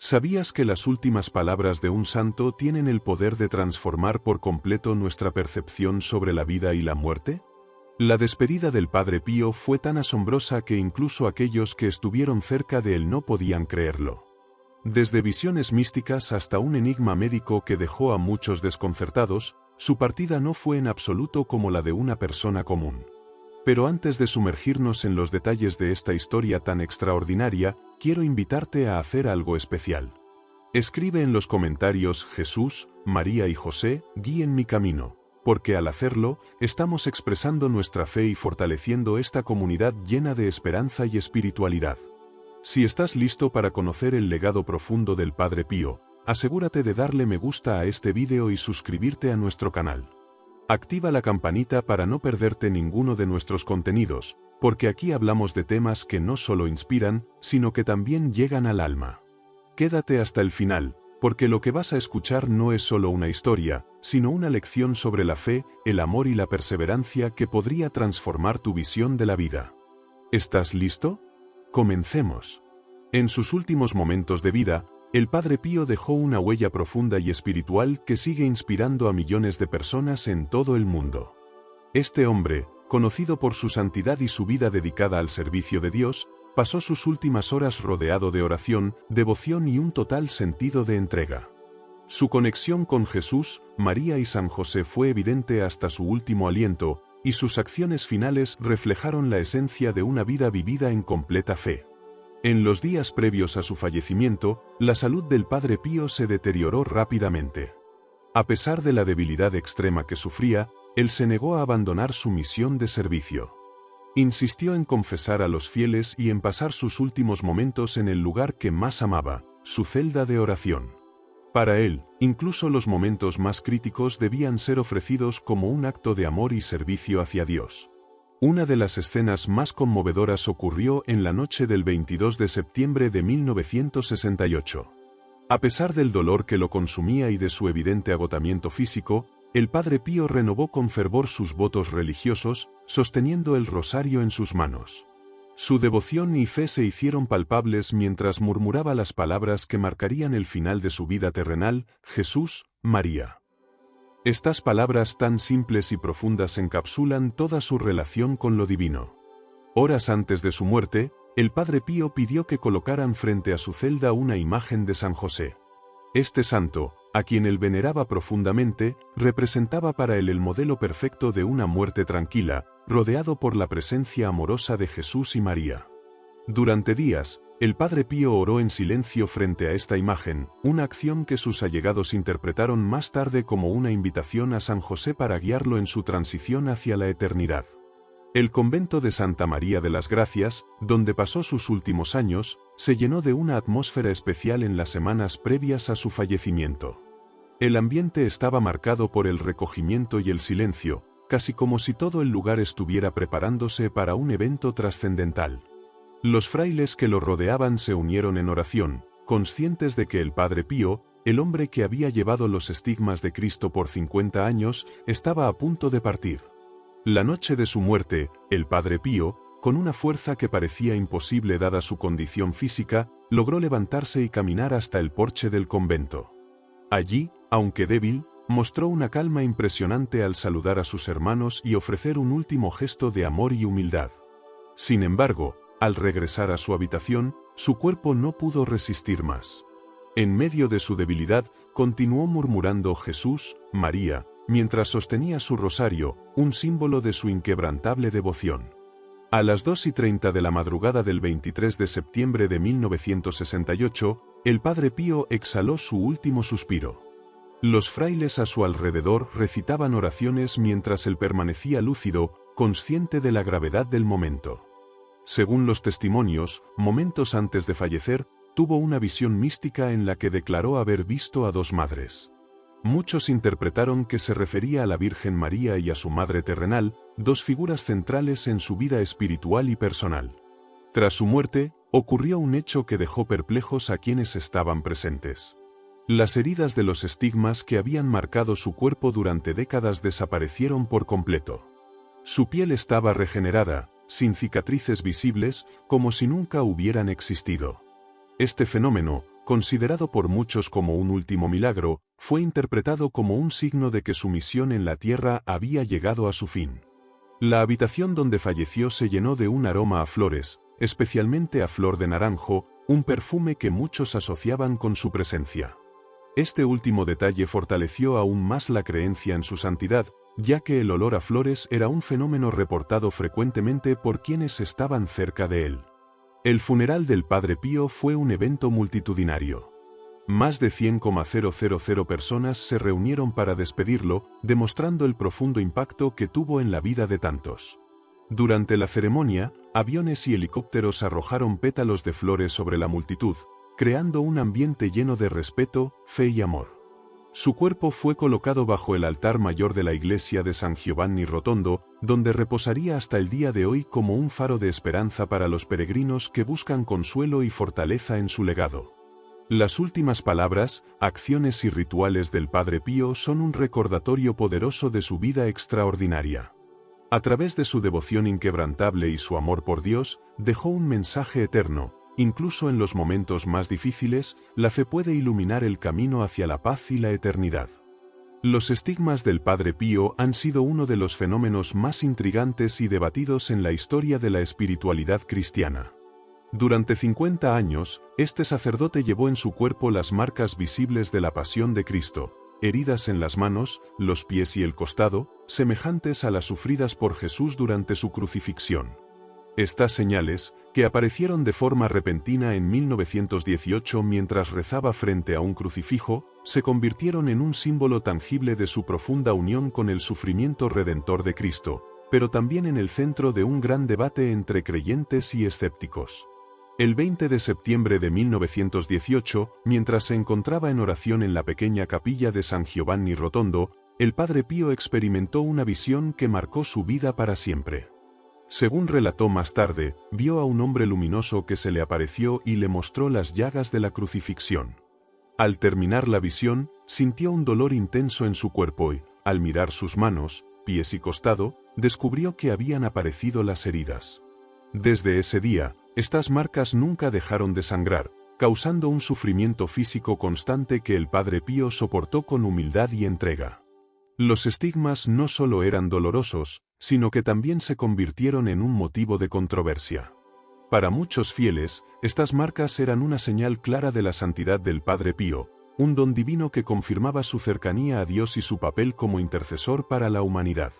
¿Sabías que las últimas palabras de un santo tienen el poder de transformar por completo nuestra percepción sobre la vida y la muerte? La despedida del Padre Pío fue tan asombrosa que incluso aquellos que estuvieron cerca de él no podían creerlo. Desde visiones místicas hasta un enigma médico que dejó a muchos desconcertados, su partida no fue en absoluto como la de una persona común. Pero antes de sumergirnos en los detalles de esta historia tan extraordinaria, quiero invitarte a hacer algo especial. Escribe en los comentarios Jesús, María y José, guíen mi camino, porque al hacerlo, estamos expresando nuestra fe y fortaleciendo esta comunidad llena de esperanza y espiritualidad. Si estás listo para conocer el legado profundo del Padre Pío, asegúrate de darle me gusta a este vídeo y suscribirte a nuestro canal. Activa la campanita para no perderte ninguno de nuestros contenidos, porque aquí hablamos de temas que no solo inspiran, sino que también llegan al alma. Quédate hasta el final, porque lo que vas a escuchar no es solo una historia, sino una lección sobre la fe, el amor y la perseverancia que podría transformar tu visión de la vida. ¿Estás listo? Comencemos. En sus últimos momentos de vida, el Padre Pío dejó una huella profunda y espiritual que sigue inspirando a millones de personas en todo el mundo. Este hombre, conocido por su santidad y su vida dedicada al servicio de Dios, pasó sus últimas horas rodeado de oración, devoción y un total sentido de entrega. Su conexión con Jesús, María y San José fue evidente hasta su último aliento, y sus acciones finales reflejaron la esencia de una vida vivida en completa fe. En los días previos a su fallecimiento, la salud del Padre Pío se deterioró rápidamente. A pesar de la debilidad extrema que sufría, él se negó a abandonar su misión de servicio. Insistió en confesar a los fieles y en pasar sus últimos momentos en el lugar que más amaba, su celda de oración. Para él, incluso los momentos más críticos debían ser ofrecidos como un acto de amor y servicio hacia Dios. Una de las escenas más conmovedoras ocurrió en la noche del 22 de septiembre de 1968. A pesar del dolor que lo consumía y de su evidente agotamiento físico, el Padre Pío renovó con fervor sus votos religiosos, sosteniendo el rosario en sus manos. Su devoción y fe se hicieron palpables mientras murmuraba las palabras que marcarían el final de su vida terrenal: Jesús, María. Estas palabras tan simples y profundas encapsulan toda su relación con lo divino. Horas antes de su muerte, el Padre Pío pidió que colocaran frente a su celda una imagen de San José. Este santo, a quien él veneraba profundamente, representaba para él el modelo perfecto de una muerte tranquila, rodeado por la presencia amorosa de Jesús y María. Durante días, el Padre Pío oró en silencio frente a esta imagen, una acción que sus allegados interpretaron más tarde como una invitación a San José para guiarlo en su transición hacia la eternidad. El convento de Santa María de las Gracias, donde pasó sus últimos años, se llenó de una atmósfera especial en las semanas previas a su fallecimiento. El ambiente estaba marcado por el recogimiento y el silencio, casi como si todo el lugar estuviera preparándose para un evento trascendental. Los frailes que lo rodeaban se unieron en oración, conscientes de que el Padre Pío, el hombre que había llevado los estigmas de Cristo por 50 años, estaba a punto de partir. La noche de su muerte, el Padre Pío, con una fuerza que parecía imposible dada su condición física, logró levantarse y caminar hasta el porche del convento. Allí, aunque débil, mostró una calma impresionante al saludar a sus hermanos y ofrecer un último gesto de amor y humildad. Sin embargo, al regresar a su habitación, su cuerpo no pudo resistir más. En medio de su debilidad, continuó murmurando Jesús, María, mientras sostenía su rosario, un símbolo de su inquebrantable devoción. A las 2:30 de la madrugada del 23 de septiembre de 1968, el Padre Pío exhaló su último suspiro. Los frailes a su alrededor recitaban oraciones mientras él permanecía lúcido, consciente de la gravedad del momento. Según los testimonios, momentos antes de fallecer, tuvo una visión mística en la que declaró haber visto a dos madres. Muchos interpretaron que se refería a la Virgen María y a su madre terrenal, dos figuras centrales en su vida espiritual y personal. Tras su muerte, ocurrió un hecho que dejó perplejos a quienes estaban presentes. Las heridas de los estigmas que habían marcado su cuerpo durante décadas desaparecieron por completo. Su piel estaba regenerada, sin cicatrices visibles, como si nunca hubieran existido. Este fenómeno, considerado por muchos como un último milagro, fue interpretado como un signo de que su misión en la tierra había llegado a su fin. La habitación donde falleció se llenó de un aroma a flores, especialmente a flor de naranjo, un perfume que muchos asociaban con su presencia. Este último detalle fortaleció aún más la creencia en su santidad, ya que el olor a flores era un fenómeno reportado frecuentemente por quienes estaban cerca de él. El funeral del Padre Pío fue un evento multitudinario. Más de 100,000 personas se reunieron para despedirlo, demostrando el profundo impacto que tuvo en la vida de tantos. Durante la ceremonia, aviones y helicópteros arrojaron pétalos de flores sobre la multitud, creando un ambiente lleno de respeto, fe y amor. Su cuerpo fue colocado bajo el altar mayor de la iglesia de San Giovanni Rotondo, donde reposaría hasta el día de hoy como un faro de esperanza para los peregrinos que buscan consuelo y fortaleza en su legado. Las últimas palabras, acciones y rituales del Padre Pío son un recordatorio poderoso de su vida extraordinaria. A través de su devoción inquebrantable y su amor por Dios, dejó un mensaje eterno. Incluso en los momentos más difíciles, la fe puede iluminar el camino hacia la paz y la eternidad. Los estigmas del Padre Pío han sido uno de los fenómenos más intrigantes y debatidos en la historia de la espiritualidad cristiana. Durante 50 años, este sacerdote llevó en su cuerpo las marcas visibles de la pasión de Cristo, heridas en las manos, los pies y el costado, semejantes a las sufridas por Jesús durante su crucifixión. Estas señales, que aparecieron de forma repentina en 1918 mientras rezaba frente a un crucifijo, se convirtieron en un símbolo tangible de su profunda unión con el sufrimiento redentor de Cristo, pero también en el centro de un gran debate entre creyentes y escépticos. El 20 de septiembre de 1918, mientras se encontraba en oración en la pequeña capilla de San Giovanni Rotondo, el Padre Pío experimentó una visión que marcó su vida para siempre. Según relató más tarde, vio a un hombre luminoso que se le apareció y le mostró las llagas de la crucifixión. Al terminar la visión, sintió un dolor intenso en su cuerpo y, al mirar sus manos, pies y costado, descubrió que habían aparecido las heridas. Desde ese día, estas marcas nunca dejaron de sangrar, causando un sufrimiento físico constante que el Padre Pío soportó con humildad y entrega. Los estigmas no solo eran dolorosos, sino que también se convirtieron en un motivo de controversia. Para muchos fieles, estas marcas eran una señal clara de la santidad del Padre Pío, un don divino que confirmaba su cercanía a Dios y su papel como intercesor para la humanidad.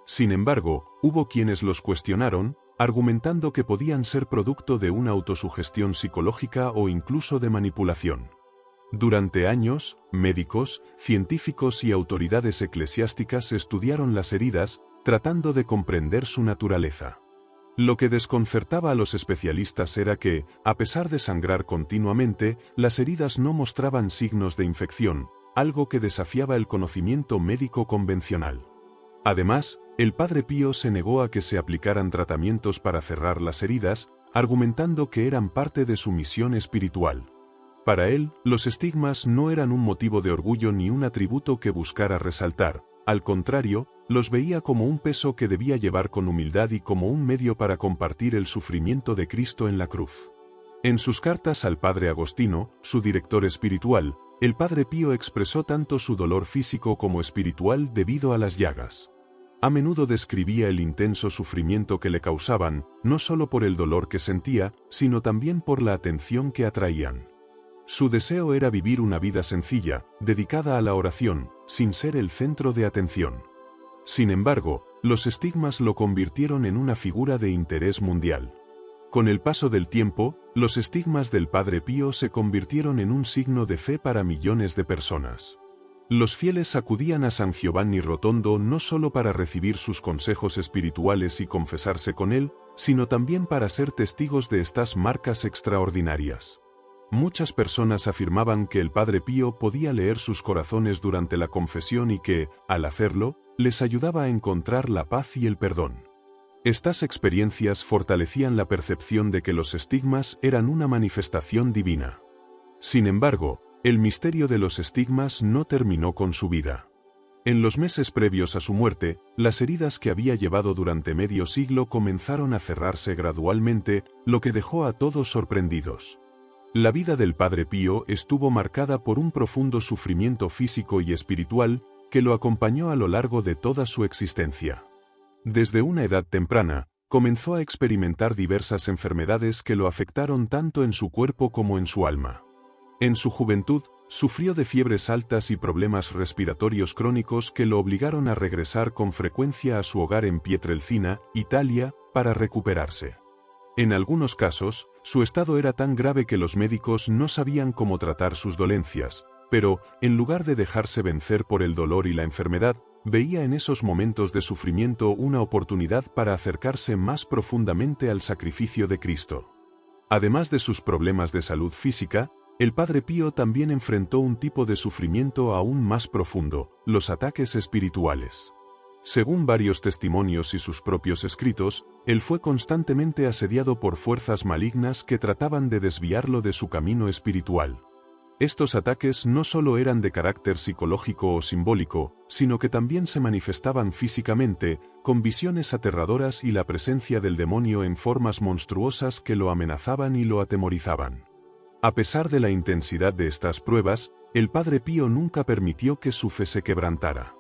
Sin embargo, hubo quienes los cuestionaron, argumentando que podían ser producto de una autosugestión psicológica o incluso de manipulación. Durante años, médicos, científicos y autoridades eclesiásticas estudiaron las heridas, tratando de comprender su naturaleza. Lo que desconcertaba a los especialistas era que, a pesar de sangrar continuamente, las heridas no mostraban signos de infección, algo que desafiaba el conocimiento médico convencional. Además, el Padre Pío se negó a que se aplicaran tratamientos para cerrar las heridas, argumentando que eran parte de su misión espiritual. Para él, los estigmas no eran un motivo de orgullo ni un atributo que buscara resaltar, al contrario, los veía como un peso que debía llevar con humildad y como un medio para compartir el sufrimiento de Cristo en la cruz. En sus cartas al Padre Agostino, su director espiritual, el Padre Pío expresó tanto su dolor físico como espiritual debido a las llagas. A menudo describía el intenso sufrimiento que le causaban, no solo por el dolor que sentía, sino también por la atención que atraían. Su deseo era vivir una vida sencilla, dedicada a la oración, sin ser el centro de atención. Sin embargo, los estigmas lo convirtieron en una figura de interés mundial. Con el paso del tiempo, los estigmas del Padre Pío se convirtieron en un signo de fe para millones de personas. Los fieles acudían a San Giovanni Rotondo no solo para recibir sus consejos espirituales y confesarse con él, sino también para ser testigos de estas marcas extraordinarias. Muchas personas afirmaban que el Padre Pío podía leer sus corazones durante la confesión y que, al hacerlo, les ayudaba a encontrar la paz y el perdón. Estas experiencias fortalecían la percepción de que los estigmas eran una manifestación divina. Sin embargo, el misterio de los estigmas no terminó con su vida. En los meses previos a su muerte, las heridas que había llevado durante medio siglo comenzaron a cerrarse gradualmente, lo que dejó a todos sorprendidos. La vida del Padre Pío estuvo marcada por un profundo sufrimiento físico y espiritual que lo acompañó a lo largo de toda su existencia. Desde una edad temprana, comenzó a experimentar diversas enfermedades que lo afectaron tanto en su cuerpo como en su alma. En su juventud, sufrió de fiebres altas y problemas respiratorios crónicos que lo obligaron a regresar con frecuencia a su hogar en Pietrelcina, Italia, para recuperarse. En algunos casos, su estado era tan grave que los médicos no sabían cómo tratar sus dolencias, pero, en lugar de dejarse vencer por el dolor y la enfermedad, veía en esos momentos de sufrimiento una oportunidad para acercarse más profundamente al sacrificio de Cristo. Además de sus problemas de salud física, el Padre Pío también enfrentó un tipo de sufrimiento aún más profundo, los ataques espirituales. Según varios testimonios y sus propios escritos, él fue constantemente asediado por fuerzas malignas que trataban de desviarlo de su camino espiritual. Estos ataques no solo eran de carácter psicológico o simbólico, sino que también se manifestaban físicamente, con visiones aterradoras y la presencia del demonio en formas monstruosas que lo amenazaban y lo atemorizaban. A pesar de la intensidad de estas pruebas, el Padre Pío nunca permitió que su fe se quebrantara.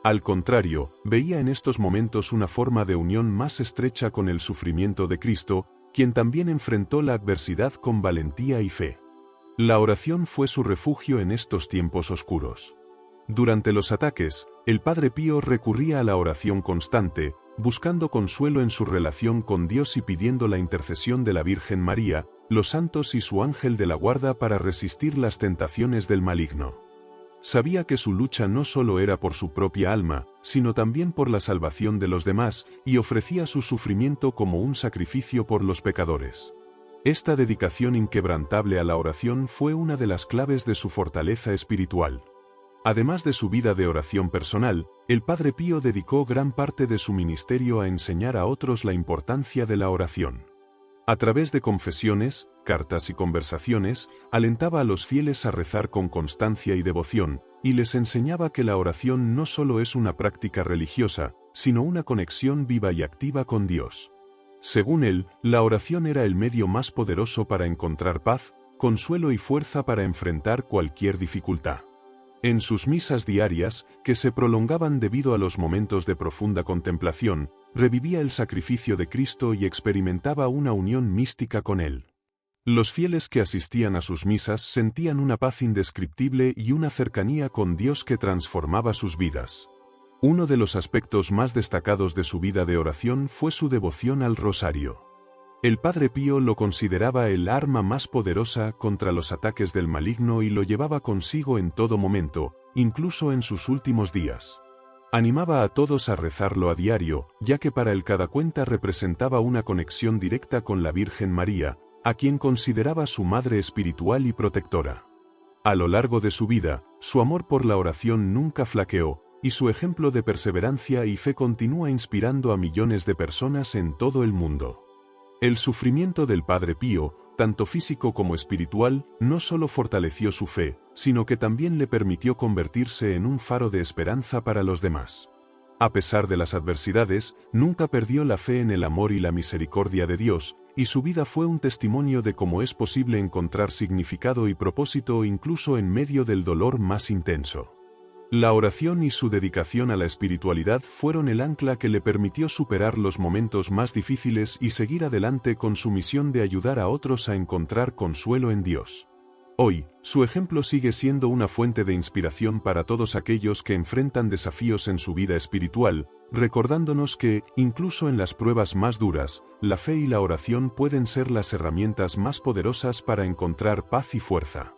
Al contrario, veía en estos momentos una forma de unión más estrecha con el sufrimiento de Cristo, quien también enfrentó la adversidad con valentía y fe. La oración fue su refugio en estos tiempos oscuros. Durante los ataques, el Padre Pío recurría a la oración constante, buscando consuelo en su relación con Dios y pidiendo la intercesión de la Virgen María, los santos y su ángel de la guarda para resistir las tentaciones del maligno. Sabía que su lucha no solo era por su propia alma, sino también por la salvación de los demás, y ofrecía su sufrimiento como un sacrificio por los pecadores. Esta dedicación inquebrantable a la oración fue una de las claves de su fortaleza espiritual. Además de su vida de oración personal, el Padre Pío dedicó gran parte de su ministerio a enseñar a otros la importancia de la oración. A través de confesiones, cartas y conversaciones, alentaba a los fieles a rezar con constancia y devoción, y les enseñaba que la oración no solo es una práctica religiosa, sino una conexión viva y activa con Dios. Según él, la oración era el medio más poderoso para encontrar paz, consuelo y fuerza para enfrentar cualquier dificultad. En sus misas diarias, que se prolongaban debido a los momentos de profunda contemplación, revivía el sacrificio de Cristo y experimentaba una unión mística con él. Los fieles que asistían a sus misas sentían una paz indescriptible y una cercanía con Dios que transformaba sus vidas. Uno de los aspectos más destacados de su vida de oración fue su devoción al rosario. El Padre Pío lo consideraba el arma más poderosa contra los ataques del maligno y lo llevaba consigo en todo momento, incluso en sus últimos días. Animaba a todos a rezarlo a diario, ya que para él cada cuenta representaba una conexión directa con la Virgen María, a quien consideraba su madre espiritual y protectora. A lo largo de su vida, su amor por la oración nunca flaqueó, y su ejemplo de perseverancia y fe continúa inspirando a millones de personas en todo el mundo. El sufrimiento del Padre Pío, tanto físico como espiritual, no solo fortaleció su fe, sino que también le permitió convertirse en un faro de esperanza para los demás. A pesar de las adversidades, nunca perdió la fe en el amor y la misericordia de Dios, y su vida fue un testimonio de cómo es posible encontrar significado y propósito incluso en medio del dolor más intenso. La oración y su dedicación a la espiritualidad fueron el ancla que le permitió superar los momentos más difíciles y seguir adelante con su misión de ayudar a otros a encontrar consuelo en Dios. Hoy, su ejemplo sigue siendo una fuente de inspiración para todos aquellos que enfrentan desafíos en su vida espiritual, recordándonos que, incluso en las pruebas más duras, la fe y la oración pueden ser las herramientas más poderosas para encontrar paz y fuerza.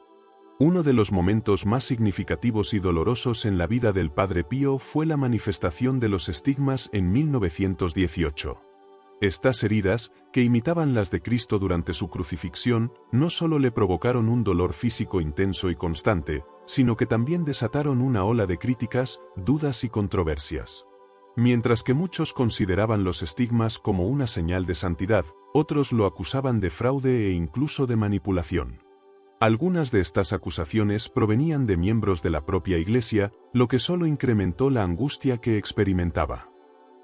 Uno de los momentos más significativos y dolorosos en la vida del Padre Pío fue la manifestación de los estigmas en 1918. Estas heridas, que imitaban las de Cristo durante su crucifixión, no solo le provocaron un dolor físico intenso y constante, sino que también desataron una ola de críticas, dudas y controversias. Mientras que muchos consideraban los estigmas como una señal de santidad, otros lo acusaban de fraude e incluso de manipulación. Algunas de estas acusaciones provenían de miembros de la propia Iglesia, lo que solo incrementó la angustia que experimentaba.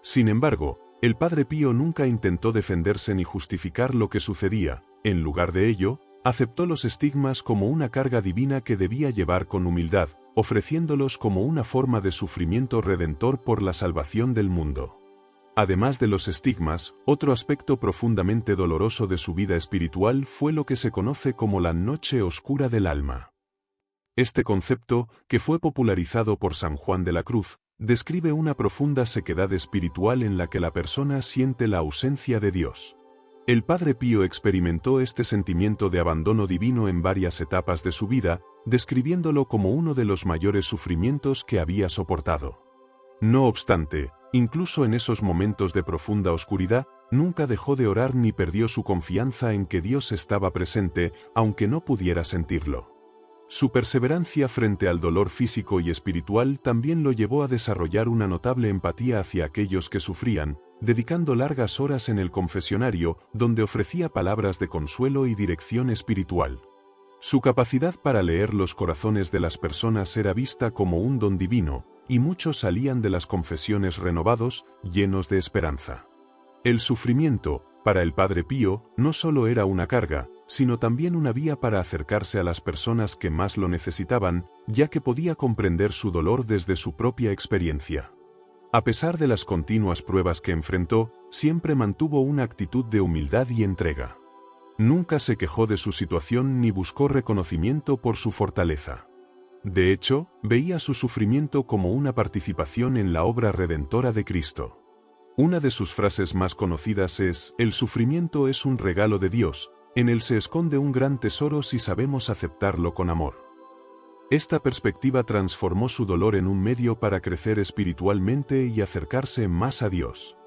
Sin embargo, el Padre Pío nunca intentó defenderse ni justificar lo que sucedía. En lugar de ello, aceptó los estigmas como una carga divina que debía llevar con humildad, ofreciéndolos como una forma de sufrimiento redentor por la salvación del mundo. Además de los estigmas, otro aspecto profundamente doloroso de su vida espiritual fue lo que se conoce como la noche oscura del alma. Este concepto, que fue popularizado por San Juan de la Cruz, describe una profunda sequedad espiritual en la que la persona siente la ausencia de Dios. El Padre Pío experimentó este sentimiento de abandono divino en varias etapas de su vida, describiéndolo como uno de los mayores sufrimientos que había soportado. No obstante, incluso en esos momentos de profunda oscuridad, nunca dejó de orar ni perdió su confianza en que Dios estaba presente, aunque no pudiera sentirlo. Su perseverancia frente al dolor físico y espiritual también lo llevó a desarrollar una notable empatía hacia aquellos que sufrían, dedicando largas horas en el confesionario, donde ofrecía palabras de consuelo y dirección espiritual. Su capacidad para leer los corazones de las personas era vista como un don divino, y muchos salían de las confesiones renovados, llenos de esperanza. El sufrimiento, para el Padre Pío, no solo era una carga, sino también una vía para acercarse a las personas que más lo necesitaban, ya que podía comprender su dolor desde su propia experiencia. A pesar de las continuas pruebas que enfrentó, siempre mantuvo una actitud de humildad y entrega. Nunca se quejó de su situación ni buscó reconocimiento por su fortaleza. De hecho, veía su sufrimiento como una participación en la obra redentora de Cristo. Una de sus frases más conocidas es: «El sufrimiento es un regalo de Dios, en él se esconde un gran tesoro si sabemos aceptarlo con amor». Esta perspectiva transformó su dolor en un medio para crecer espiritualmente y acercarse más a Dios.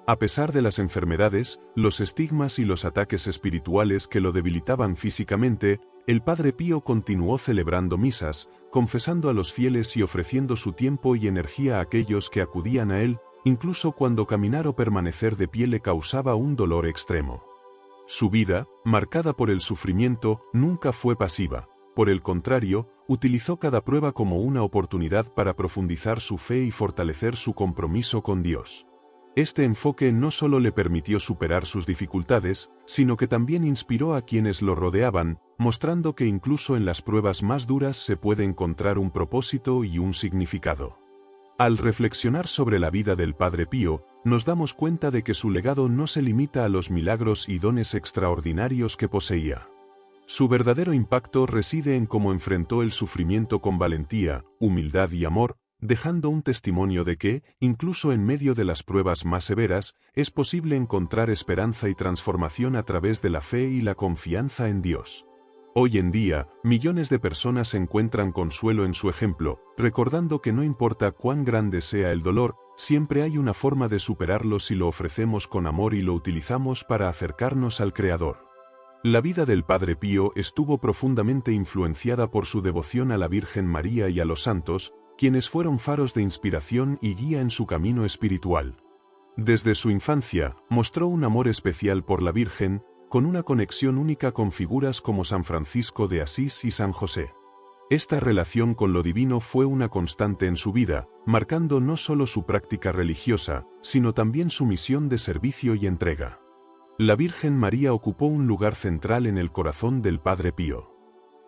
A pesar de las enfermedades, los estigmas y los ataques espirituales que lo debilitaban físicamente, el Padre Pío continuó celebrando misas, confesando a los fieles y ofreciendo su tiempo y energía a aquellos que acudían a él, incluso cuando caminar o permanecer de pie le causaba un dolor extremo. Su vida, marcada por el sufrimiento, nunca fue pasiva. Por el contrario, utilizó cada prueba como una oportunidad para profundizar su fe y fortalecer su compromiso con Dios. Este enfoque no solo le permitió superar sus dificultades, sino que también inspiró a quienes lo rodeaban, mostrando que incluso en las pruebas más duras se puede encontrar un propósito y un significado. Al reflexionar sobre la vida del Padre Pío, nos damos cuenta de que su legado no se limita a los milagros y dones extraordinarios que poseía. Su verdadero impacto reside en cómo enfrentó el sufrimiento con valentía, humildad y amor, dejando un testimonio de que, incluso en medio de las pruebas más severas, es posible encontrar esperanza y transformación a través de la fe y la confianza en Dios. Hoy en día, millones de personas encuentran consuelo en su ejemplo, recordando que no importa cuán grande sea el dolor, siempre hay una forma de superarlo si lo ofrecemos con amor y lo utilizamos para acercarnos al Creador. La vida del Padre Pío estuvo profundamente influenciada por su devoción a la Virgen María y a los santos, quienes fueron faros de inspiración y guía en su camino espiritual. Desde su infancia, mostró un amor especial por la Virgen, con una conexión única con figuras como San Francisco de Asís y San José. Esta relación con lo divino fue una constante en su vida, marcando no solo su práctica religiosa, sino también su misión de servicio y entrega. La Virgen María ocupó un lugar central en el corazón del Padre Pío.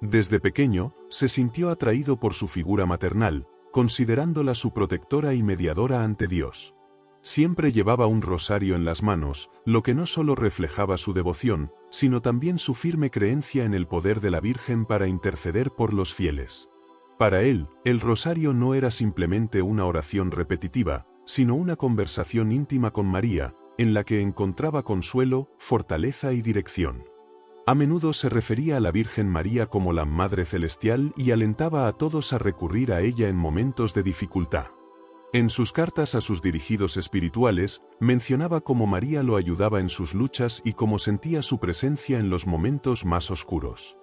Desde pequeño, se sintió atraído por su figura maternal, considerándola su protectora y mediadora ante Dios. Siempre llevaba un rosario en las manos, lo que no solo reflejaba su devoción, sino también su firme creencia en el poder de la Virgen para interceder por los fieles. Para él, el rosario no era simplemente una oración repetitiva, sino una conversación íntima con María, en la que encontraba consuelo, fortaleza y dirección. A menudo se refería a la Virgen María como la Madre Celestial y alentaba a todos a recurrir a ella en momentos de dificultad. En sus cartas a sus dirigidos espirituales, mencionaba cómo María lo ayudaba en sus luchas y cómo sentía su presencia en los momentos más oscuros.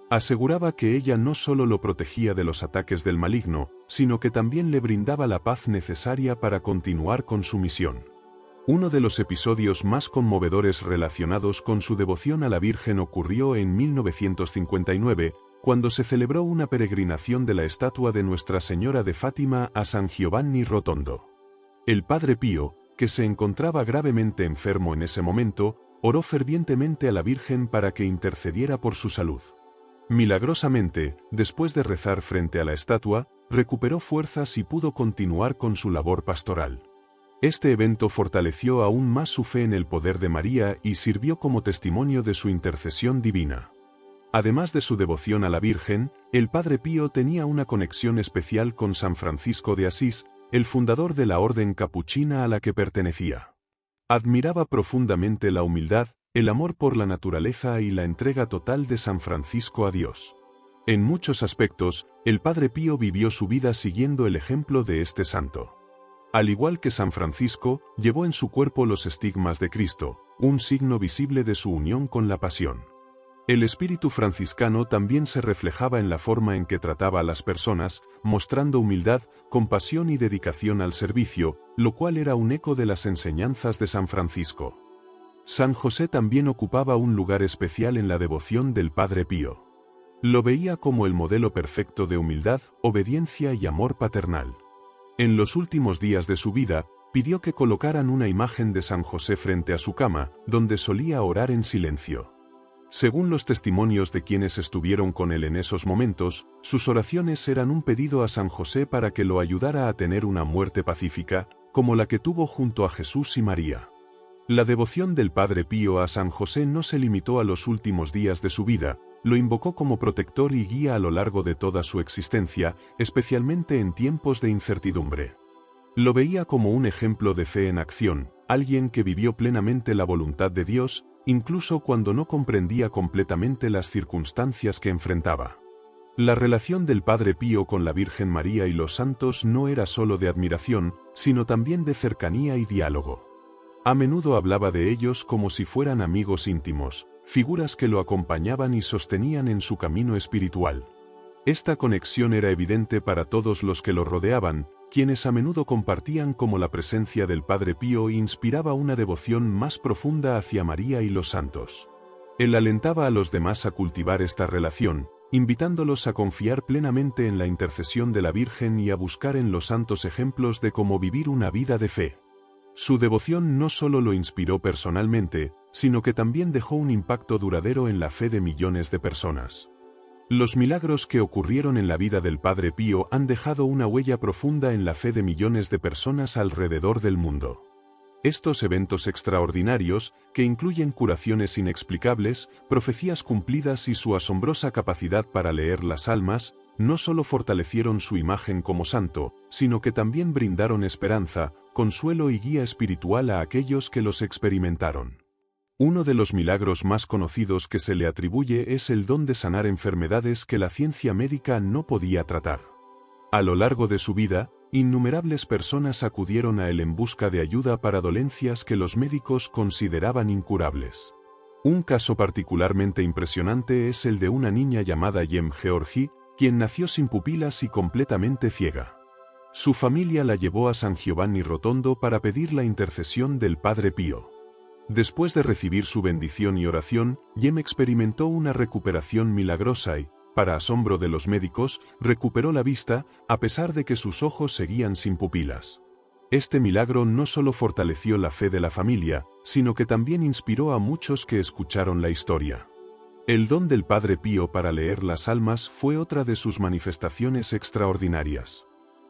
Aseguraba que ella no solo lo protegía de los ataques del maligno, sino que también le brindaba la paz necesaria para continuar con su misión. Uno de los episodios más conmovedores relacionados con su devoción a la Virgen ocurrió en 1959, cuando se celebró una peregrinación de la estatua de Nuestra Señora de Fátima a San Giovanni Rotondo. El Padre Pío, que se encontraba gravemente enfermo en ese momento, oró fervientemente a la Virgen para que intercediera por su salud. Milagrosamente, después de rezar frente a la estatua, recuperó fuerzas y pudo continuar con su labor pastoral. Este evento fortaleció aún más su fe en el poder de María y sirvió como testimonio de su intercesión divina. Además de su devoción a la Virgen, el Padre Pío tenía una conexión especial con San Francisco de Asís, el fundador de la orden capuchina a la que pertenecía. Admiraba profundamente la humildad, el amor por la naturaleza y la entrega total de San Francisco a Dios. En muchos aspectos, el Padre Pío vivió su vida siguiendo el ejemplo de este santo. Al igual que San Francisco, llevó en su cuerpo los estigmas de Cristo, un signo visible de su unión con la pasión. El espíritu franciscano también se reflejaba en la forma en que trataba a las personas, mostrando humildad, compasión y dedicación al servicio, lo cual era un eco de las enseñanzas de San Francisco. San José también ocupaba un lugar especial en la devoción del Padre Pío. Lo veía como el modelo perfecto de humildad, obediencia y amor paternal. En los últimos días de su vida, pidió que colocaran una imagen de San José frente a su cama, donde solía orar en silencio. Según los testimonios de quienes estuvieron con él en esos momentos, sus oraciones eran un pedido a San José para que lo ayudara a tener una muerte pacífica, como la que tuvo junto a Jesús y María. La devoción del Padre Pío a San José no se limitó a los últimos días de su vida, lo invocó como protector y guía a lo largo de toda su existencia, especialmente en tiempos de incertidumbre. Lo veía como un ejemplo de fe en acción, alguien que vivió plenamente la voluntad de Dios, incluso cuando no comprendía completamente las circunstancias que enfrentaba. La relación del Padre Pío con la Virgen María y los santos no era solo de admiración, sino también de cercanía y diálogo. A menudo hablaba de ellos como si fueran amigos íntimos, figuras que lo acompañaban y sostenían en su camino espiritual. Esta conexión era evidente para todos los que lo rodeaban, quienes a menudo compartían cómo la presencia del Padre Pío inspiraba una devoción más profunda hacia María y los santos. Él alentaba a los demás a cultivar esta relación, invitándolos a confiar plenamente en la intercesión de la Virgen y a buscar en los santos ejemplos de cómo vivir una vida de fe. Su devoción no solo lo inspiró personalmente, sino que también dejó un impacto duradero en la fe de millones de personas. Los milagros que ocurrieron en la vida del Padre Pío han dejado una huella profunda en la fe de millones de personas alrededor del mundo. Estos eventos extraordinarios, que incluyen curaciones inexplicables, profecías cumplidas y su asombrosa capacidad para leer las almas, no solo fortalecieron su imagen como santo, sino que también brindaron esperanza, consuelo y guía espiritual a aquellos que los experimentaron. Uno de los milagros más conocidos que se le atribuye es el don de sanar enfermedades que la ciencia médica no podía tratar. A lo largo de su vida, innumerables personas acudieron a él en busca de ayuda para dolencias que los médicos consideraban incurables. Un caso particularmente impresionante es el de una niña llamada Yem Georgi, quien nació sin pupilas y completamente ciega. Su familia la llevó a San Giovanni Rotondo para pedir la intercesión del Padre Pío. Después de recibir su bendición y oración, Yem experimentó una recuperación milagrosa y, para asombro de los médicos, recuperó la vista, a pesar de que sus ojos seguían sin pupilas. Este milagro no solo fortaleció la fe de la familia, sino que también inspiró a muchos que escucharon la historia. El don del Padre Pío para leer las almas fue otra de sus manifestaciones extraordinarias.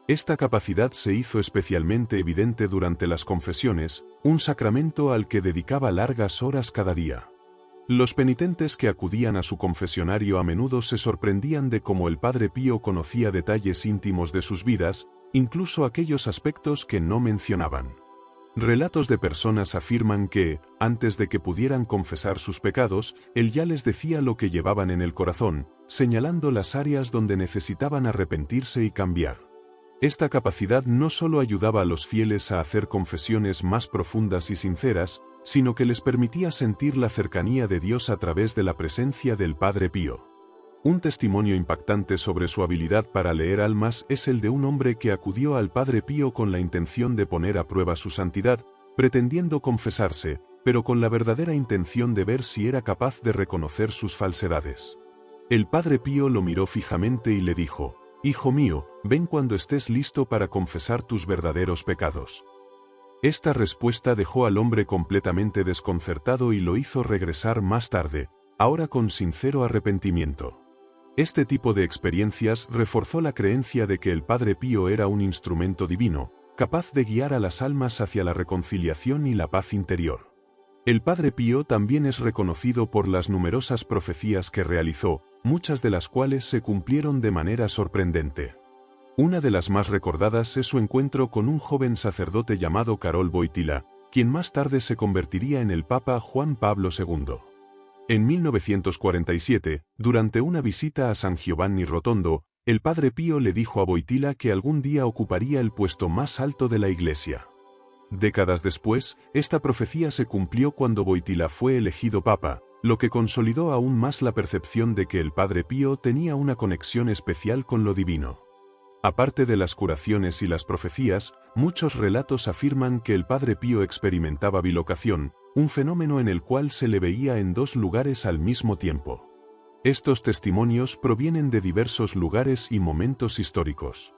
Esta capacidad se hizo especialmente evidente durante las confesiones, un sacramento al que dedicaba largas horas cada día. Los penitentes que acudían a su confesionario a menudo se sorprendían de cómo el Padre Pío conocía detalles íntimos de sus vidas, incluso aquellos aspectos que no mencionaban. Relatos de personas afirman que, antes de que pudieran confesar sus pecados, él ya les decía lo que llevaban en el corazón, señalando las áreas donde necesitaban arrepentirse y cambiar. Esta capacidad no solo ayudaba a los fieles a hacer confesiones más profundas y sinceras, sino que les permitía sentir la cercanía de Dios a través de la presencia del Padre Pío. Un testimonio impactante sobre su habilidad para leer almas es el de un hombre que acudió al Padre Pío con la intención de poner a prueba su santidad, pretendiendo confesarse, pero con la verdadera intención de ver si era capaz de reconocer sus falsedades. El Padre Pío lo miró fijamente y le dijo: «Hijo mío, ven cuando estés listo para confesar tus verdaderos pecados». Esta respuesta dejó al hombre completamente desconcertado y lo hizo regresar más tarde, ahora con sincero arrepentimiento. Este tipo de experiencias reforzó la creencia de que el Padre Pío era un instrumento divino, capaz de guiar a las almas hacia la reconciliación y la paz interior. El Padre Pío también es reconocido por las numerosas profecías que realizó, muchas de las cuales se cumplieron de manera sorprendente. Una de las más recordadas es su encuentro con un joven sacerdote llamado Karol Wojtyła, quien más tarde se convertiría en el Papa Juan Pablo II. En 1947, durante una visita a San Giovanni Rotondo, el Padre Pío le dijo a Wojtyła que algún día ocuparía el puesto más alto de la Iglesia. Décadas después, esta profecía se cumplió cuando Wojtyła fue elegido Papa, lo que consolidó aún más la percepción de que el Padre Pío tenía una conexión especial con lo divino. Aparte de las curaciones y las profecías, muchos relatos afirman que el Padre Pío experimentaba bilocación, un fenómeno en el cual se le veía en dos lugares al mismo tiempo. Estos testimonios provienen de diversos lugares y momentos históricos.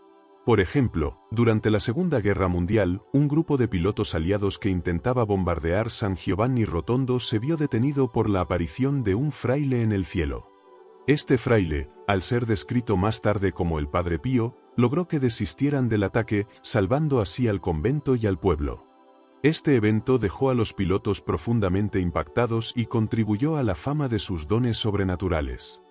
Por ejemplo, durante la Segunda Guerra Mundial, un grupo de pilotos aliados que intentaba bombardear San Giovanni Rotondo se vio detenido por la aparición de un fraile en el cielo. Este fraile, al ser descrito más tarde como el Padre Pío, logró que desistieran del ataque, salvando así al convento y al pueblo. Este evento dejó a los pilotos profundamente impactados y contribuyó a la fama de sus dones sobrenaturales.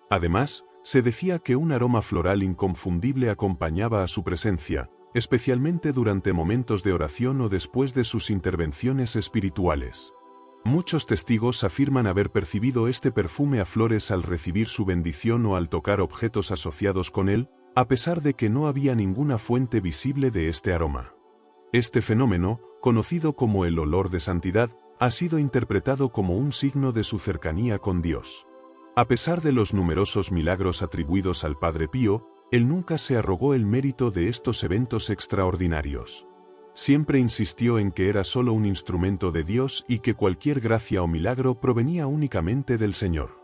Además, se decía que un aroma floral inconfundible acompañaba a su presencia, especialmente durante momentos de oración o después de sus intervenciones espirituales. Muchos testigos afirman haber percibido este perfume a flores al recibir su bendición o al tocar objetos asociados con él, a pesar de que no había ninguna fuente visible de este aroma. Este fenómeno, conocido como el olor de santidad, ha sido interpretado como un signo de su cercanía con Dios. A pesar de los numerosos milagros atribuidos al Padre Pío, él nunca se arrogó el mérito de estos eventos extraordinarios. Siempre insistió en que era solo un instrumento de Dios y que cualquier gracia o milagro provenía únicamente del Señor.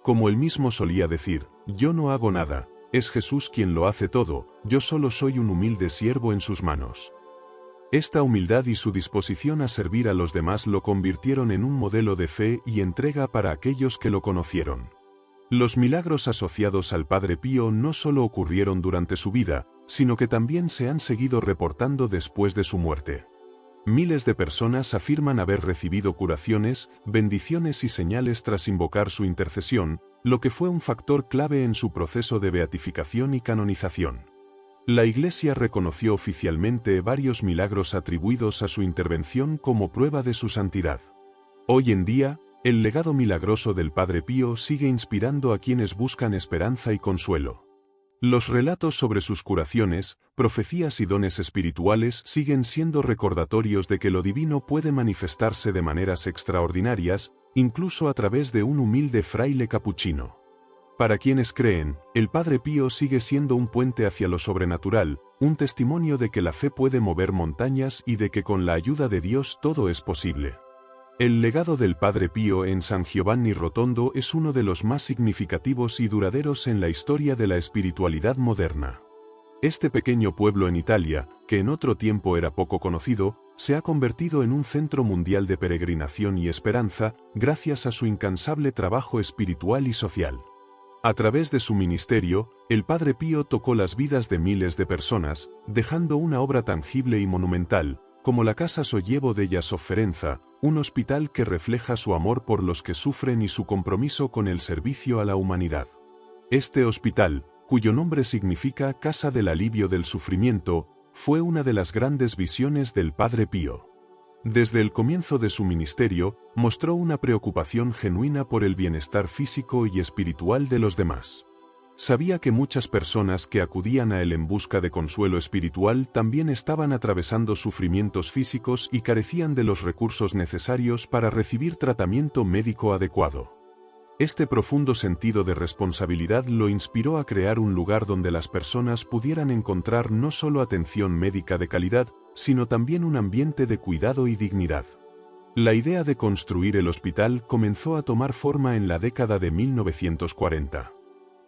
Como él mismo solía decir, yo no hago nada, es Jesús quien lo hace todo, yo solo soy un humilde siervo en sus manos. Esta humildad y su disposición a servir a los demás lo convirtieron en un modelo de fe y entrega para aquellos que lo conocieron. Los milagros asociados al Padre Pío no solo ocurrieron durante su vida, sino que también se han seguido reportando después de su muerte. Miles de personas afirman haber recibido curaciones, bendiciones y señales tras invocar su intercesión, lo que fue un factor clave en su proceso de beatificación y canonización. La Iglesia reconoció oficialmente varios milagros atribuidos a su intervención como prueba de su santidad. Hoy en día, el legado milagroso del Padre Pío sigue inspirando a quienes buscan esperanza y consuelo. Los relatos sobre sus curaciones, profecías y dones espirituales siguen siendo recordatorios de que lo divino puede manifestarse de maneras extraordinarias, incluso a través de un humilde fraile capuchino. Para quienes creen, el Padre Pío sigue siendo un puente hacia lo sobrenatural, un testimonio de que la fe puede mover montañas y de que con la ayuda de Dios todo es posible. El legado del Padre Pío en San Giovanni Rotondo es uno de los más significativos y duraderos en la historia de la espiritualidad moderna. Este pequeño pueblo en Italia, que en otro tiempo era poco conocido, se ha convertido en un centro mundial de peregrinación y esperanza, gracias a su incansable trabajo espiritual y social. A través de su ministerio, el Padre Pío tocó las vidas de miles de personas, dejando una obra tangible y monumental, como la Casa Sollievo della Sofferenza, un hospital que refleja su amor por los que sufren y su compromiso con el servicio a la humanidad. Este hospital, cuyo nombre significa Casa del Alivio del Sufrimiento, fue una de las grandes visiones del Padre Pío. Desde el comienzo de su ministerio, mostró una preocupación genuina por el bienestar físico y espiritual de los demás. Sabía que muchas personas que acudían a él en busca de consuelo espiritual también estaban atravesando sufrimientos físicos y carecían de los recursos necesarios para recibir tratamiento médico adecuado. Este profundo sentido de responsabilidad lo inspiró a crear un lugar donde las personas pudieran encontrar no solo atención médica de calidad, sino también un ambiente de cuidado y dignidad. La idea de construir el hospital comenzó a tomar forma en la década de 1940.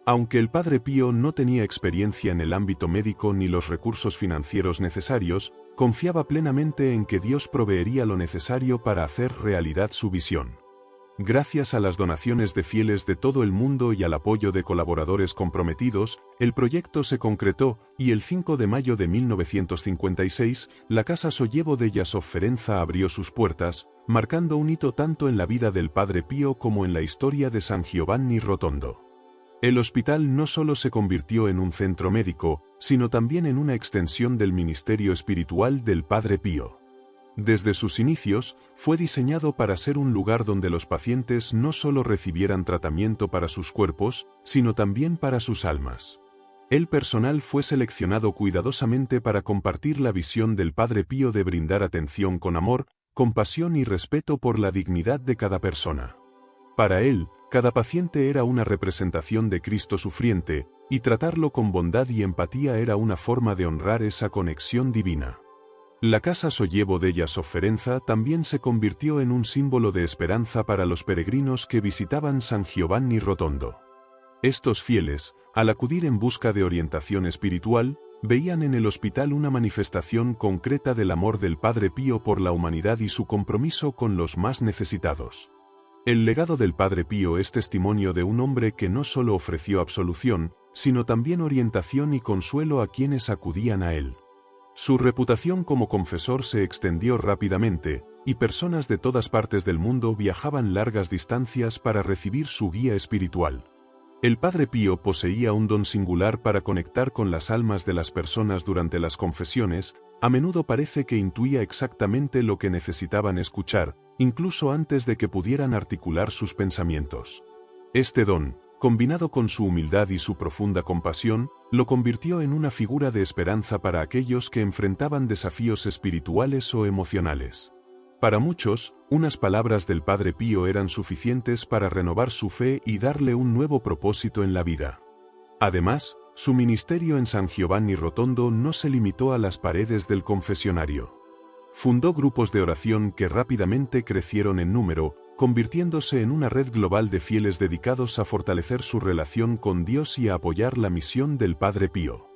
Aunque el Padre Pío no tenía experiencia en el ámbito médico ni los recursos financieros necesarios, confiaba plenamente en que Dios proveería lo necesario para hacer realidad su visión. Gracias a las donaciones de fieles de todo el mundo y al apoyo de colaboradores comprometidos, el proyecto se concretó y el 5 de mayo de 1956, la Casa Sollievo della Sofferenza abrió sus puertas, marcando un hito tanto en la vida del Padre Pío como en la historia de San Giovanni Rotondo. El hospital no solo se convirtió en un centro médico, sino también en una extensión del ministerio espiritual del Padre Pío. Desde sus inicios, fue diseñado para ser un lugar donde los pacientes no solo recibieran tratamiento para sus cuerpos, sino también para sus almas. El personal fue seleccionado cuidadosamente para compartir la visión del Padre Pío de brindar atención con amor, compasión y respeto por la dignidad de cada persona. Para él, cada paciente era una representación de Cristo sufriente, y tratarlo con bondad y empatía era una forma de honrar esa conexión divina. La Casa Sollievo della Sofferenza también se convirtió en un símbolo de esperanza para los peregrinos que visitaban San Giovanni Rotondo. Estos fieles, al acudir en busca de orientación espiritual, veían en el hospital una manifestación concreta del amor del Padre Pío por la humanidad y su compromiso con los más necesitados. El legado del Padre Pío es testimonio de un hombre que no solo ofreció absolución, sino también orientación y consuelo a quienes acudían a él. Su reputación como confesor se extendió rápidamente, y personas de todas partes del mundo viajaban largas distancias para recibir su guía espiritual. El Padre Pío poseía un don singular para conectar con las almas de las personas durante las confesiones. A menudo parece que intuía exactamente lo que necesitaban escuchar, incluso antes de que pudieran articular sus pensamientos. Este don, combinado con su humildad y su profunda compasión, lo convirtió en una figura de esperanza para aquellos que enfrentaban desafíos espirituales o emocionales. Para muchos, unas palabras del Padre Pío eran suficientes para renovar su fe y darle un nuevo propósito en la vida. Además, su ministerio en San Giovanni Rotondo no se limitó a las paredes del confesionario. Fundó grupos de oración que rápidamente crecieron en número, convirtiéndose en una red global de fieles dedicados a fortalecer su relación con Dios y a apoyar la misión del Padre Pío.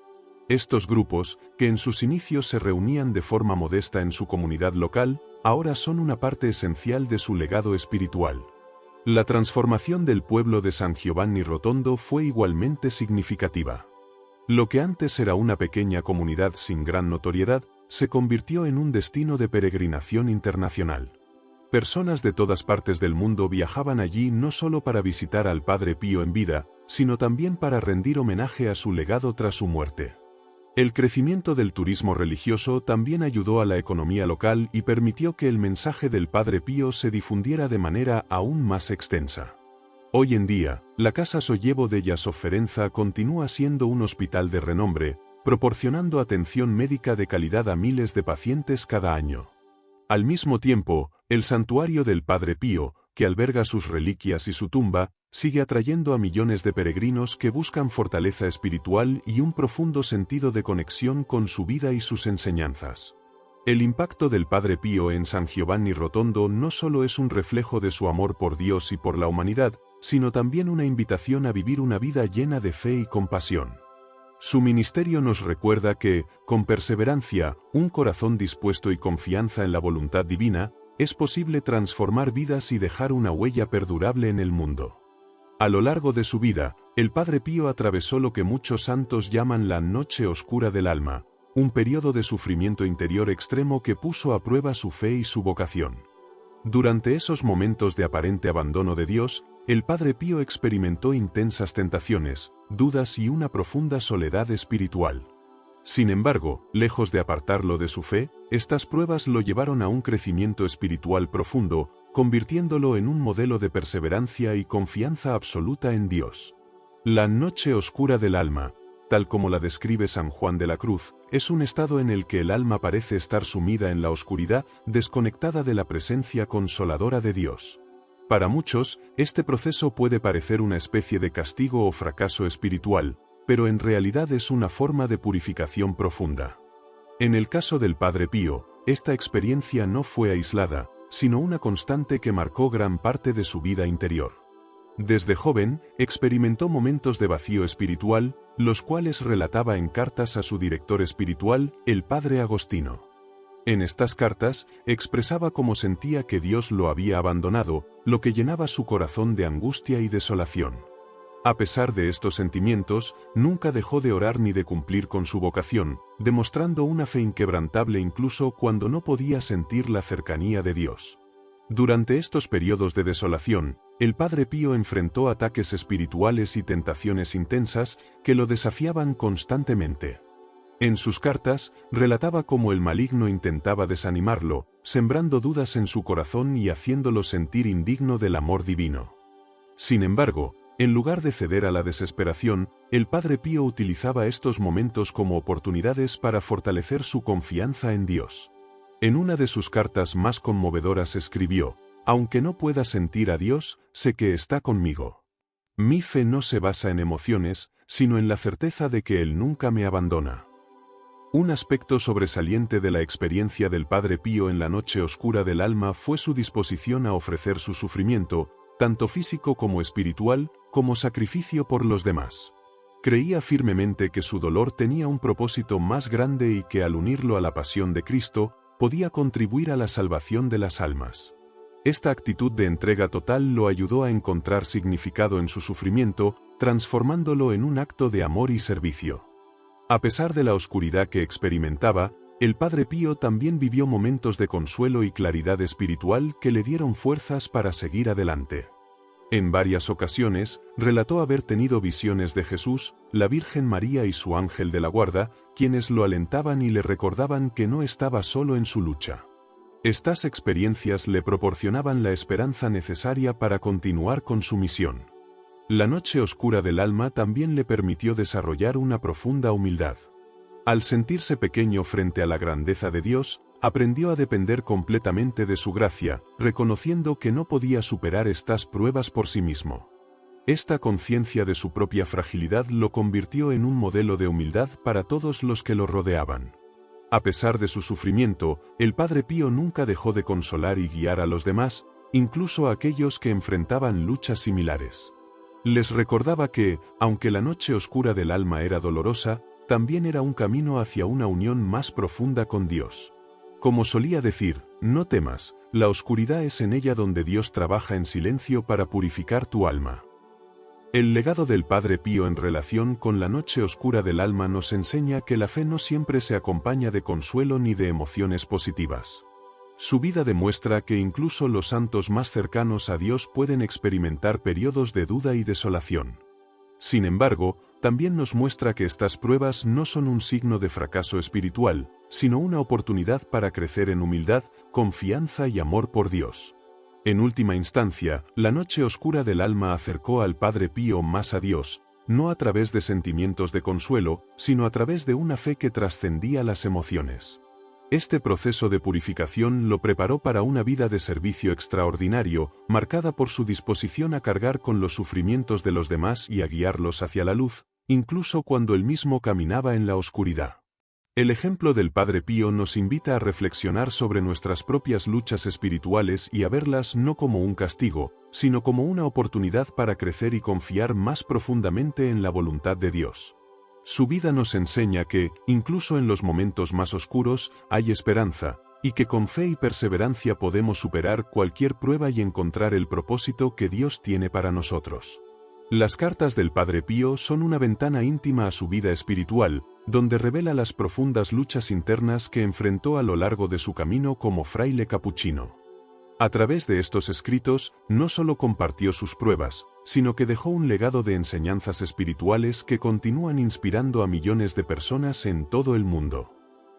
Estos grupos, que en sus inicios se reunían de forma modesta en su comunidad local, ahora son una parte esencial de su legado espiritual. La transformación del pueblo de San Giovanni Rotondo fue igualmente significativa. Lo que antes era una pequeña comunidad sin gran notoriedad, se convirtió en un destino de peregrinación internacional. Personas de todas partes del mundo viajaban allí no solo para visitar al Padre Pío en vida, sino también para rendir homenaje a su legado tras su muerte. El crecimiento del turismo religioso también ayudó a la economía local y permitió que el mensaje del Padre Pío se difundiera de manera aún más extensa. Hoy en día, la Casa Sollievo della Sofferenza continúa siendo un hospital de renombre, proporcionando atención médica de calidad a miles de pacientes cada año. Al mismo tiempo, el santuario del Padre Pío, que alberga sus reliquias y su tumba, sigue atrayendo a millones de peregrinos que buscan fortaleza espiritual y un profundo sentido de conexión con su vida y sus enseñanzas. El impacto del Padre Pío en San Giovanni Rotondo no solo es un reflejo de su amor por Dios y por la humanidad, sino también una invitación a vivir una vida llena de fe y compasión. Su ministerio nos recuerda que, con perseverancia, un corazón dispuesto y confianza en la voluntad divina, es posible transformar vidas y dejar una huella perdurable en el mundo. A lo largo de su vida, el Padre Pío atravesó lo que muchos santos llaman la noche oscura del alma, un periodo de sufrimiento interior extremo que puso a prueba su fe y su vocación. Durante esos momentos de aparente abandono de Dios, el Padre Pío experimentó intensas tentaciones, dudas y una profunda soledad espiritual. Sin embargo, lejos de apartarlo de su fe, estas pruebas lo llevaron a un crecimiento espiritual profundo, convirtiéndolo en un modelo de perseverancia y confianza absoluta en Dios. La noche oscura del alma, tal como la describe San Juan de la Cruz, es un estado en el que el alma parece estar sumida en la oscuridad, desconectada de la presencia consoladora de Dios. Para muchos, este proceso puede parecer una especie de castigo o fracaso espiritual, pero en realidad es una forma de purificación profunda. En el caso del Padre Pío, esta experiencia no fue aislada, sino una constante que marcó gran parte de su vida interior. Desde joven, experimentó momentos de vacío espiritual, los cuales relataba en cartas a su director espiritual, el padre Agostino. En estas cartas, expresaba cómo sentía que Dios lo había abandonado, lo que llenaba su corazón de angustia y desolación. A pesar de estos sentimientos, nunca dejó de orar ni de cumplir con su vocación, demostrando una fe inquebrantable incluso cuando no podía sentir la cercanía de Dios. Durante estos periodos de desolación, el Padre Pío enfrentó ataques espirituales y tentaciones intensas que lo desafiaban constantemente. En sus cartas, relataba cómo el maligno intentaba desanimarlo, sembrando dudas en su corazón y haciéndolo sentir indigno del amor divino. Sin embargo, en lugar de ceder a la desesperación, el Padre Pío utilizaba estos momentos como oportunidades para fortalecer su confianza en Dios. En una de sus cartas más conmovedoras escribió: «Aunque no pueda sentir a Dios, sé que está conmigo. Mi fe no se basa en emociones, sino en la certeza de que Él nunca me abandona». Un aspecto sobresaliente de la experiencia del Padre Pío en la noche oscura del alma fue su disposición a ofrecer su sufrimiento, tanto físico como espiritual, como sacrificio por los demás. Creía firmemente que su dolor tenía un propósito más grande y que al unirlo a la pasión de Cristo, podía contribuir a la salvación de las almas. Esta actitud de entrega total lo ayudó a encontrar significado en su sufrimiento, transformándolo en un acto de amor y servicio. A pesar de la oscuridad que experimentaba, el Padre Pío también vivió momentos de consuelo y claridad espiritual que le dieron fuerzas para seguir adelante. En varias ocasiones, relató haber tenido visiones de Jesús, la Virgen María y su ángel de la guarda, quienes lo alentaban y le recordaban que no estaba solo en su lucha. Estas experiencias le proporcionaban la esperanza necesaria para continuar con su misión. La noche oscura del alma también le permitió desarrollar una profunda humildad. Al sentirse pequeño frente a la grandeza de Dios, aprendió a depender completamente de su gracia, reconociendo que no podía superar estas pruebas por sí mismo. Esta conciencia de su propia fragilidad lo convirtió en un modelo de humildad para todos los que lo rodeaban. A pesar de su sufrimiento, el Padre Pío nunca dejó de consolar y guiar a los demás, incluso a aquellos que enfrentaban luchas similares. Les recordaba que, aunque la noche oscura del alma era dolorosa, también era un camino hacia una unión más profunda con Dios. Como solía decir, no temas, la oscuridad es en ella donde Dios trabaja en silencio para purificar tu alma. El legado del Padre Pío en relación con la noche oscura del alma nos enseña que la fe no siempre se acompaña de consuelo ni de emociones positivas. Su vida demuestra que incluso los santos más cercanos a Dios pueden experimentar periodos de duda y desolación. Sin embargo, también nos muestra que estas pruebas no son un signo de fracaso espiritual, sino una oportunidad para crecer en humildad, confianza y amor por Dios. En última instancia, la noche oscura del alma acercó al Padre Pío más a Dios, no a través de sentimientos de consuelo, sino a través de una fe que trascendía las emociones. Este proceso de purificación lo preparó para una vida de servicio extraordinario, marcada por su disposición a cargar con los sufrimientos de los demás y a guiarlos hacia la luz, incluso cuando él mismo caminaba en la oscuridad. El ejemplo del Padre Pío nos invita a reflexionar sobre nuestras propias luchas espirituales y a verlas no como un castigo, sino como una oportunidad para crecer y confiar más profundamente en la voluntad de Dios. Su vida nos enseña que, incluso en los momentos más oscuros, hay esperanza, y que con fe y perseverancia podemos superar cualquier prueba y encontrar el propósito que Dios tiene para nosotros. Las cartas del Padre Pío son una ventana íntima a su vida espiritual, donde revela las profundas luchas internas que enfrentó a lo largo de su camino como fraile capuchino. A través de estos escritos, no solo compartió sus pruebas, sino que dejó un legado de enseñanzas espirituales que continúan inspirando a millones de personas en todo el mundo.